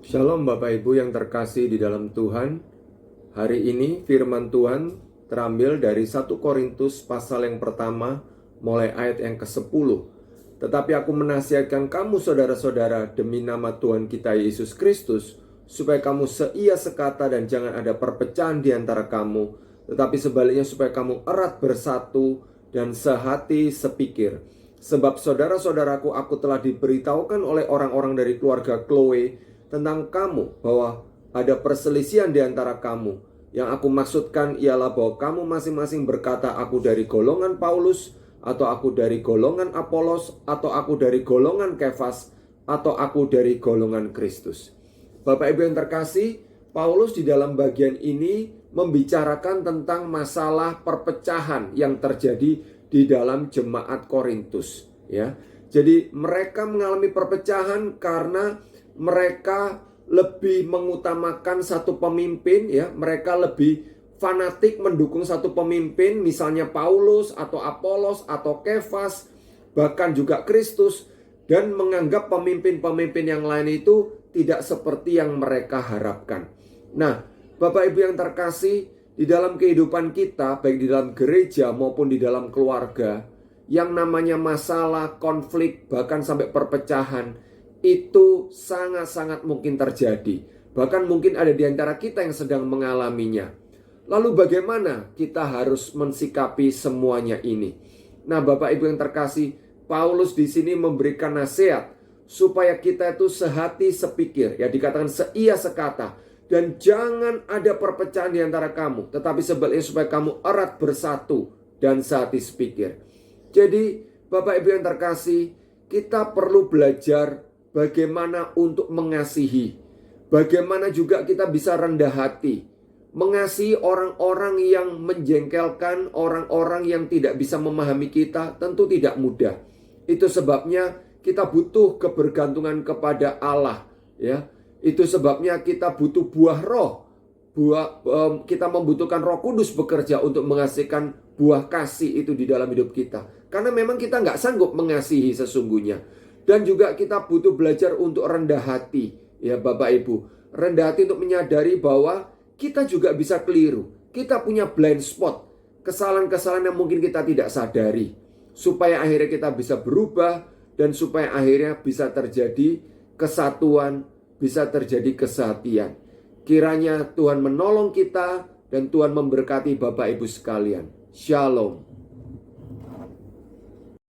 Shalom Bapak Ibu yang terkasih di dalam Tuhan. Hari ini firman Tuhan terambil dari 1 Korintus pasal yang pertama mulai ayat yang ke-10. Tetapi aku menasihatkan kamu saudara-saudara demi nama Tuhan kita Yesus Kristus, supaya kamu seia sekata dan jangan ada perpecahan di antara kamu, tetapi sebaliknya supaya kamu erat bersatu dan sehati sepikir. Sebab saudara-saudaraku, aku telah diberitahukan oleh orang-orang dari keluarga Chloe tentang kamu bahwa ada perselisihan di antara kamu. Yang aku maksudkan ialah bahwa kamu masing-masing berkata, aku dari golongan Paulus, atau aku dari golongan Apolos, atau aku dari golongan Kefas, atau aku dari golongan Kristus. Bapak Ibu yang terkasih, Paulus di dalam bagian ini membicarakan tentang masalah perpecahan yang terjadi di dalam jemaat Korintus, ya. Jadi mereka mengalami perpecahan karena mereka lebih mengutamakan satu pemimpin, ya. Mereka lebih fanatik mendukung satu pemimpin, misalnya Paulus atau Apolos atau Kefas, bahkan juga Kristus, dan menganggap pemimpin-pemimpin yang lain itu tidak seperti yang mereka harapkan. Nah, Bapak Ibu yang terkasih, di dalam kehidupan kita, baik di dalam gereja maupun di dalam keluarga, yang namanya masalah, konflik, bahkan sampai perpecahan, itu sangat-sangat mungkin terjadi. Bahkan mungkin ada di antara kita yang sedang mengalaminya. Lalu bagaimana kita harus mensikapi semuanya ini? Nah, Bapak Ibu yang terkasih, Paulus di sini memberikan nasihat supaya kita itu sehati sepikir, ya, dikatakan seia sekata, dan jangan ada perpecahan di antara kamu, tetapi sebaliknya supaya kamu erat bersatu dan sehati sepikir. Jadi, Bapak Ibu yang terkasih, kita perlu belajar bagaimana untuk mengasihi. Bagaimana juga kita bisa rendah hati. Mengasihi orang-orang yang menjengkelkan, orang-orang yang tidak bisa memahami kita, tentu tidak mudah. Itu sebabnya kita butuh kebergantungan kepada Allah, ya. Itu sebabnya kita butuh buah roh. Kita membutuhkan Roh Kudus bekerja untuk menghasilkan buah kasih itu di dalam hidup kita. Karena memang kita nggak sanggup mengasihi sesungguhnya. Dan juga kita butuh belajar untuk rendah hati, ya Bapak Ibu. Rendah hati untuk menyadari bahwa kita juga bisa keliru. Kita punya blind spot, kesalahan-kesalahan yang mungkin kita tidak sadari. Supaya akhirnya kita bisa berubah, dan supaya akhirnya bisa terjadi kesatuan, bisa terjadi kesehatian. Kiranya Tuhan menolong kita dan Tuhan memberkati Bapak Ibu sekalian. Shalom.